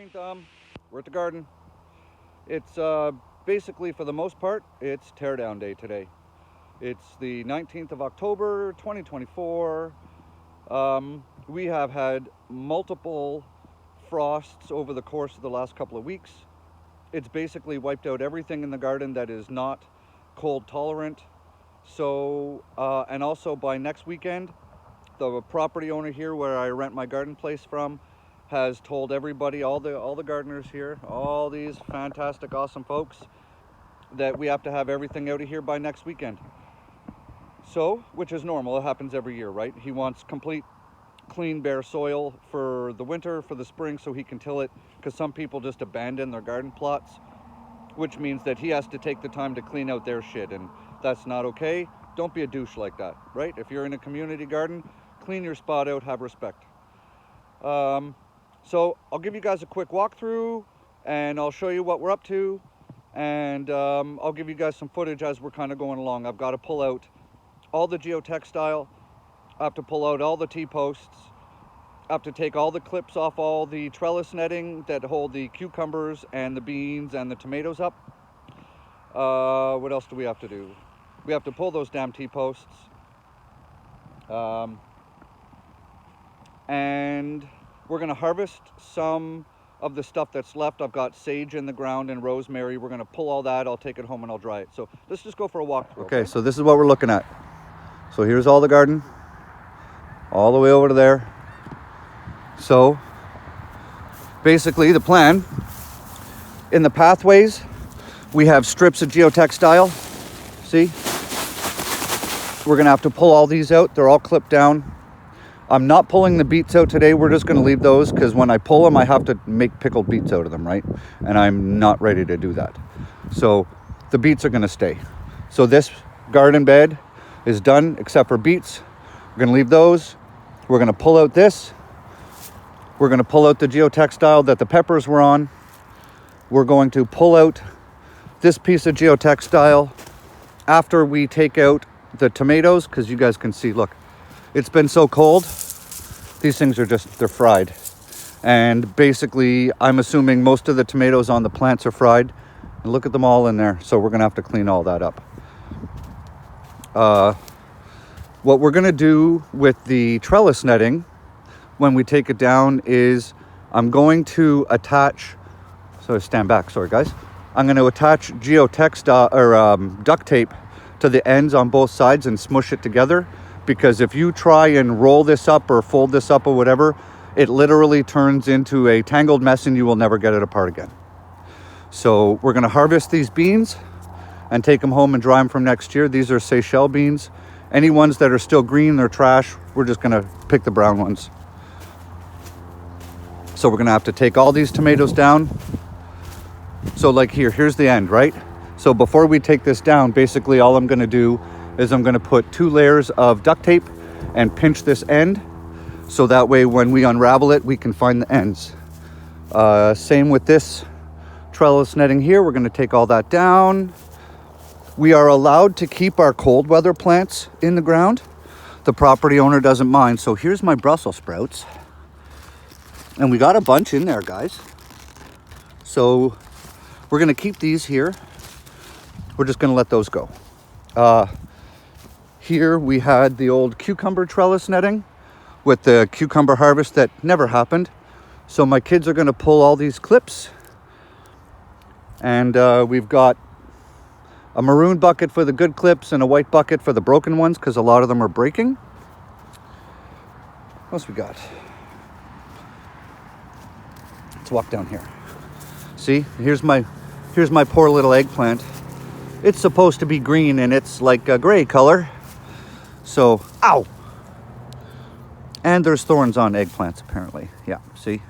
Green Thumb. We're at the garden. It's basically, for the most part, it's teardown day today. It's the 19th of October, 2024. We have had multiple frosts over the course of the last couple of weeks. It's basically wiped out everything in the garden that is not cold tolerant. So, and also by next weekend, the property owner here where I rent my garden place from has told everybody, all the gardeners here, all these fantastic, awesome folks, that we have to have everything out of here by next weekend. So, which is normal, it happens every year, right? He wants complete, clean, bare soil for the winter, for the spring, so he can till it, because some people just abandon their garden plots, which means that he has to take the time to clean out their shit, and that's not okay. Don't be a douche like that, right? If you're in a community garden, clean your spot out, have respect. So I'll give you guys a quick walkthrough, and I'll show you what we're up to, and I'll give you guys some footage as we're kind of going along. I've got to pull out all the geotextile, I have to pull out all the T-posts, I have to take all the clips off all the trellis netting that hold the cucumbers and the beans and the tomatoes up. What else do we have to do? We have to pull those damn T-posts. And we're going to harvest some of the stuff that's left. I've got sage in the ground and rosemary. We're going to pull all that. I'll take it home and I'll dry it. So let's just go for a walk through. Okay, so this is what we're looking at. So here's all the garden, all the way over to there. So basically the plan, in the pathways, we have strips of geotextile. See? We're going to have to pull all these out. They're all clipped down. I'm not pulling the beets out today. We're just going to leave those because when I pull them, I have to make pickled beets out of them, right? And I'm not ready to do that. So the beets are going to stay. So this garden bed is done except for beets. We're going to leave those. We're going to pull out this. We're going to pull out the geotextile that the peppers were on. We're going to pull out this piece of geotextile after we take out the tomatoes, because you guys can see, look, it's been so cold. These things are just, they're fried. And basically, I'm assuming most of the tomatoes on the plants are fried. And look at them all in there. So we're going to have to clean all that up. What we're going to do with the trellis netting when we take it down is I'm going to attach, so stand back, sorry guys. I'm going to attach geotextile or duct tape to the ends on both sides and smush it together. Because if you try and roll this up or fold this up or whatever, it literally turns into a tangled mess and you will never get it apart again. So we're going to harvest these beans and take them home and dry them from next year. These are Seychelles beans. Any ones that are still green, they're trash. We're just going to pick the brown ones. So we're going to have to take all these tomatoes down. So like here's the end, right? So before we take this down, basically all I'm going to do is I'm going to put 2 layers of duct tape and pinch this end. So that way when we unravel it, we can find the ends. Same with this trellis netting here. We're going to take all that down. We are allowed to keep our cold weather plants in the ground. The property owner doesn't mind. So here's my Brussels sprouts. And we got a bunch in there, guys. So we're going to keep these here. We're just going to let those go. Here we had the old cucumber trellis netting with the cucumber harvest that never happened. So my kids are going to pull all these clips. And we've got a maroon bucket for the good clips and a white bucket for the broken ones because a lot of them are breaking. What else we got? Let's walk down here. See, here's my poor little eggplant. It's supposed to be green and it's like a gray color. So, ow! And there's thorns on eggplants apparently. Yeah, see?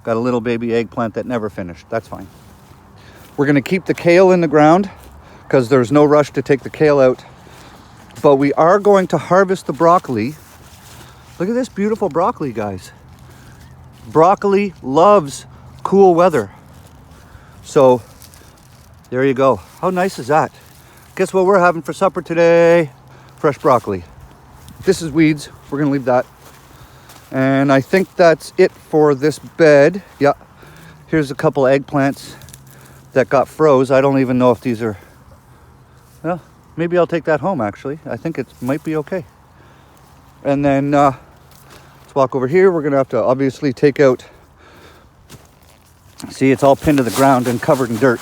Got a little baby eggplant that never finished. That's fine. We're going to keep the kale in the ground because there's no rush to take the kale out. But we are going to harvest the broccoli. Look at this beautiful broccoli, guys. Broccoli loves cool weather. So, there you go. How nice is that? Guess what we're having for supper today? Fresh broccoli. This is weeds. We're going to leave that. And I think that's it for this bed. Yeah. Here's a couple eggplants that got froze. I don't even know if these are, well, maybe I'll take that home actually. I think it might be okay. And then let's walk over here. We're gonna have to obviously take out, see, it's all pinned to the ground and covered in dirt.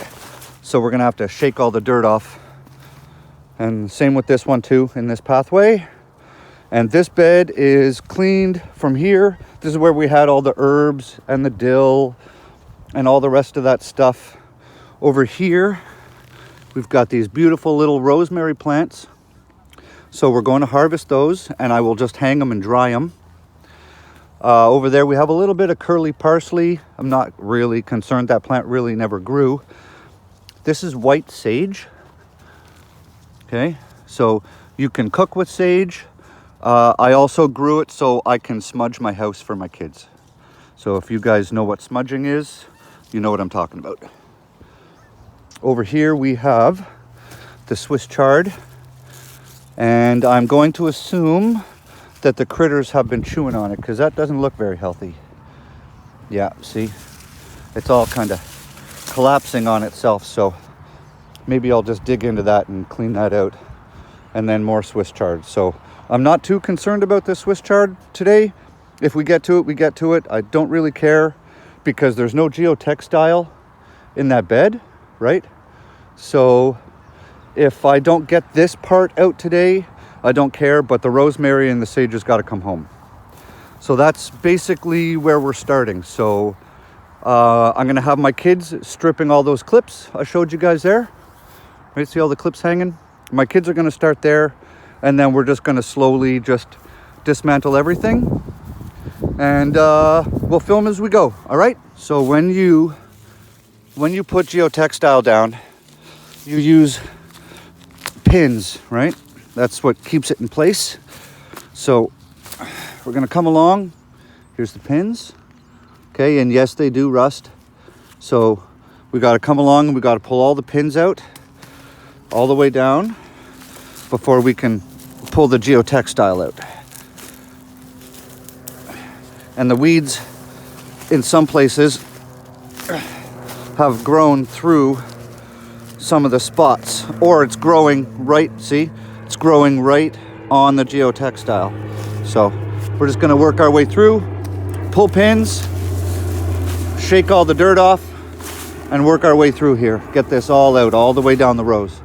So we're gonna have to shake all the dirt off. And same with this one too, in this pathway. And this bed is cleaned from here. This is where we had all the herbs and the dill and all the rest of that stuff. Over here, we've got these beautiful little rosemary plants. So we're going to harvest those, and I will just hang them and dry them. Over there, we have a little bit of curly parsley. I'm not really concerned. That plant really never grew. This is white sage. Okay, so you can cook with sage. I also grew it so I can smudge my house for my kids. So if you guys know what smudging is, you know what I'm talking about. Over here we have the Swiss chard, and I'm going to assume that the critters have been chewing on it because that doesn't look very healthy. Yeah, see, it's all kind of collapsing on itself, so maybe I'll just dig into that and clean that out. And then more Swiss chard. So I'm not too concerned about this Swiss chard today. If we get to it, we get to it. I don't really care because there's no geotextile in that bed, right? So if I don't get this part out today, I don't care, but the rosemary and the sage has got to come home. So that's basically where we're starting. So I'm going to have my kids stripping all those clips I showed you guys there. Right, see all the clips hanging? My kids are going to start there, and then we're just going to slowly just dismantle everything, and we'll film as we go. All right, so when you put geotextile down, you use pins, right? That's what keeps it in place. So we're going to come along. Here's the pins. Okay, and yes, they do rust, so we got to come along and we got to pull all the pins out all the way down before we can pull the geotextile out. And the weeds in some places have grown through some of the spots, or it's growing right, see? It's growing right on the geotextile. So we're just gonna work our way through, pull pins, shake all the dirt off, and work our way through here. Get this all out, all the way down the rows.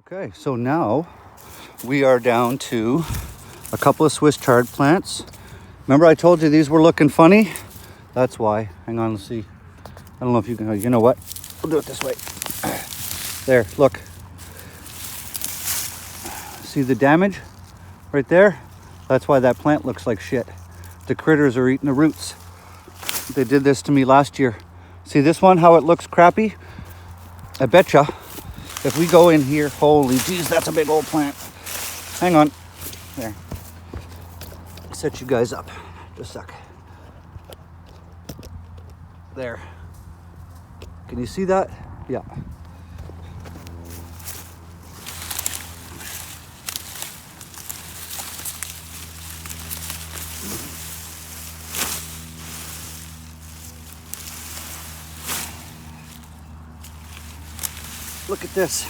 Okay, so now we are down to a couple of Swiss chard plants. Remember I told you these were looking funny? That's why. Hang on, let's see. I don't know if you can, you know what? We'll do it this way. There, look. See the damage right there? That's why that plant looks like shit. The critters are eating the roots. They did this to me last year. See this one, how it looks crappy? I betcha if we go in here, holy geez, that's a big old plant. Hang on. There. Set you guys up. Just a sec. There. Can you see that? Yeah. Look at this.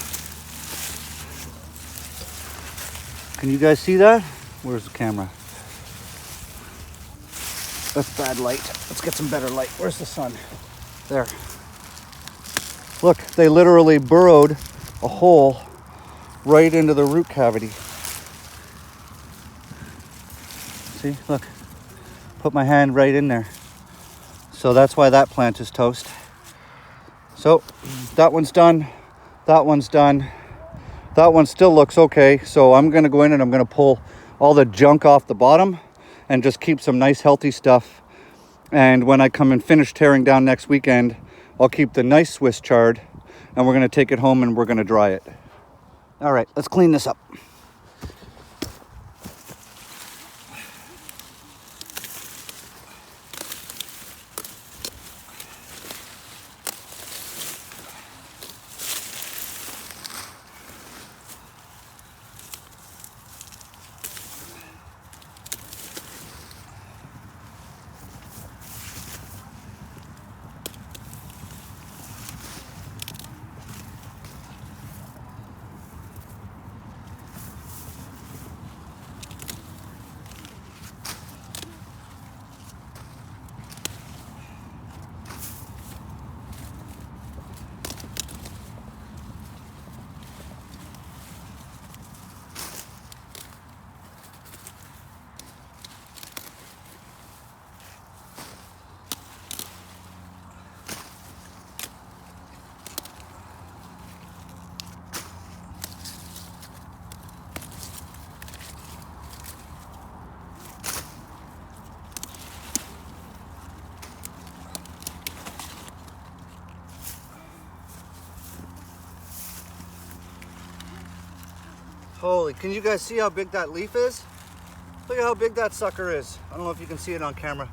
Can you guys see that? Where's the camera? That's bad light. Let's get some better light. Where's the sun? There. Look, they literally burrowed a hole right into the root cavity. See, look. Put my hand right in there. So that's why that plant is toast. So that one's done. That one's done. That one still looks okay. So I'm going to go in and I'm going to pull all the junk off the bottom and just keep some nice healthy stuff. And when I come and finish tearing down next weekend, I'll keep the nice Swiss chard and we're going to take it home and we're going to dry it. All right, let's clean this up. Holy, can you guys see how big that leaf is? Look at how big that sucker is. I don't know if you can see it on camera.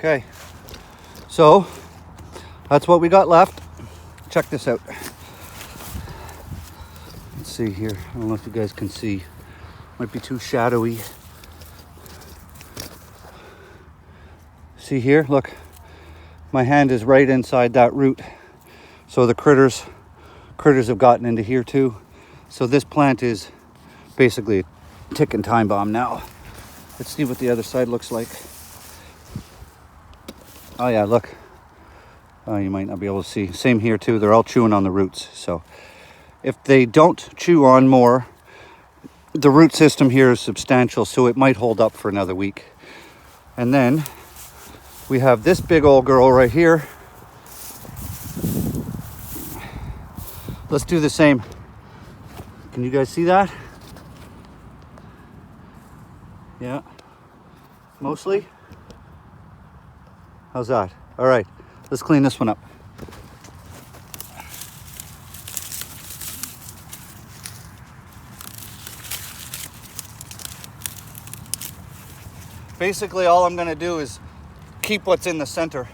Okay, so that's what we got left. Check this out. Let's see here. I don't know if you guys can see. Might be too shadowy. See here, look. My hand is right inside that root. So the critters have gotten into here too. So this plant is basically a ticking time bomb now. Let's see what the other side looks like. Oh yeah, look. Oh, you might not be able to see. Same here too. They're all chewing on the roots. So if they don't chew on more, the root system here is substantial, so it might hold up for another week. And then we have this big old girl right here. Let's do the same. Can you guys see that? Yeah. Mostly. How's that? All right, let's clean this one up. Basically, all I'm gonna do is keep what's in the center.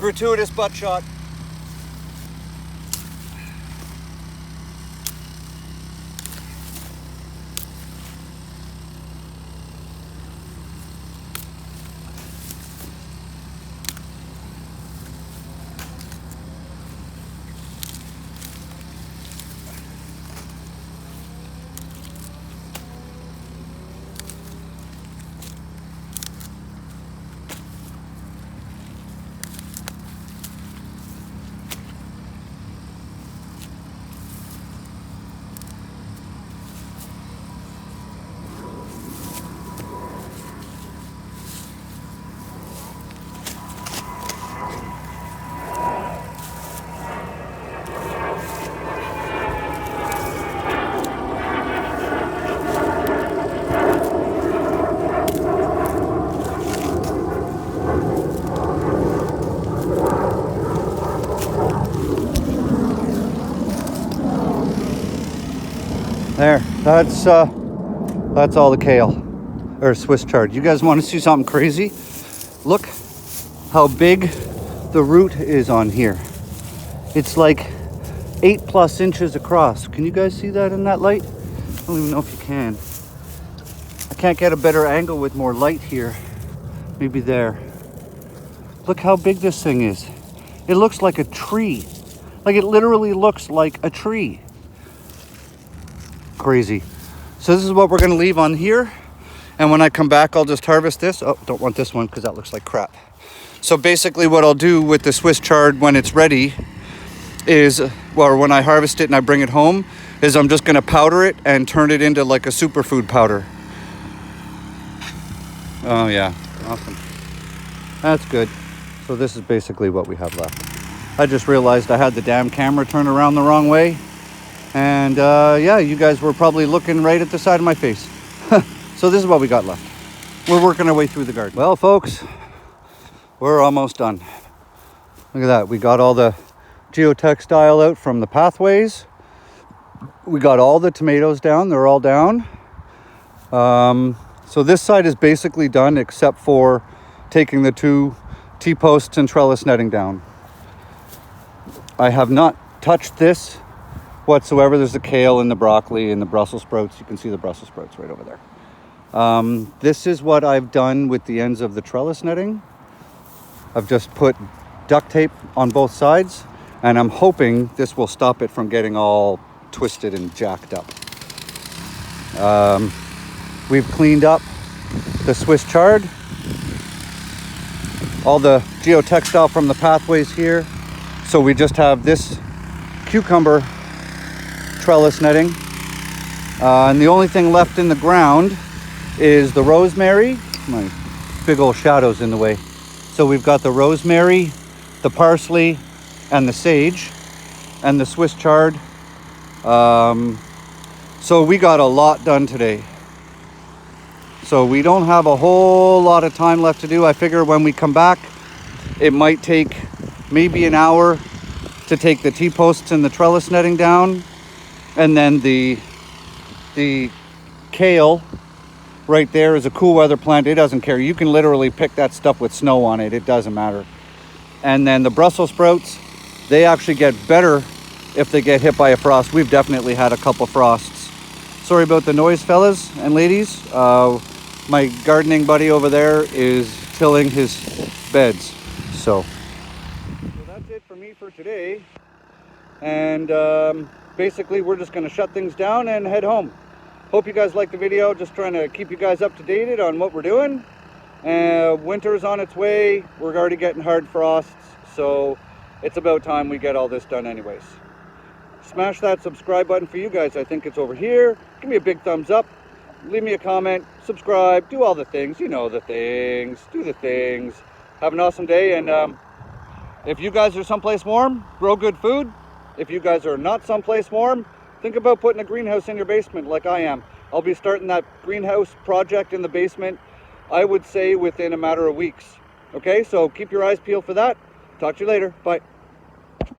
Gratuitous butt shot. That's all the kale, or Swiss chard. You guys want to see something crazy? Look how big the root is on here. It's like 8+ inches across. Can you guys see that in that light? I don't even know if you can. I can't get a better angle with more light here. Maybe there. Look how big this thing is. It looks like a tree. Like it literally looks like a tree. Crazy. So this is what we're gonna leave on here. And when I come back, I'll just harvest this. Oh, don't want this one because that looks like crap. So basically what I'll do with the Swiss chard when it's ready is, well, when I harvest it and I bring it home, is I'm just gonna powder it and turn it into like a superfood powder. Oh yeah, awesome. That's good. So this is basically what we have left. I just realized I had the damn camera turned around the wrong way. And yeah, you guys were probably looking right at the side of my face. So this is what we got left. We're working our way through the garden. Well, folks, we're almost done. Look at that. We got all the geotextile out from the pathways. We got all the tomatoes down. They're all down. So this side is basically done except for taking the 2 T-posts and trellis netting down. I have not touched this whatsoever. There's the kale and the broccoli and the Brussels sprouts. You can see the Brussels sprouts right over there. This is what I've done with the ends of the trellis netting. I've just put duct tape on both sides, and I'm hoping this will stop it from getting all twisted and jacked up. We've cleaned up the Swiss chard, all the geotextile from the pathways here. So we just have this cucumber trellis netting. And the only thing left in the ground is the rosemary. My big old shadow's in the way. So we've got the rosemary, the parsley, and the sage, and the Swiss chard. So we got a lot done today. So we don't have a whole lot of time left to do. I figure when we come back, it might take maybe an hour to take the T-posts and the trellis netting down. And then the kale right there is a cool weather plant. It doesn't care. You can literally pick that stuff with snow on it. It doesn't matter. And then the Brussels sprouts, they actually get better if they get hit by a frost. We've definitely had a couple frosts. Sorry about the noise, fellas and ladies. My gardening buddy over there is tilling his beds. So that's it for me for today. And basically we're just going to shut things down and head home. Hope you guys liked the video. Just trying to keep you guys up to date on what we're doing. Winter's on its way. We're already getting hard frosts, so it's about time we get all this done anyways. Smash that subscribe button for you guys. I think it's over here. Give me a big thumbs up. Leave me a comment. Subscribe. Do all the things. You know the things. Do the things. Have an awesome day. And if you guys are someplace warm, grow good food. If you guys are not someplace warm, think about putting a greenhouse in your basement like I am. I'll be starting that greenhouse project in the basement, I would say within a matter of weeks. Okay, so keep your eyes peeled for that. Talk to you later. Bye.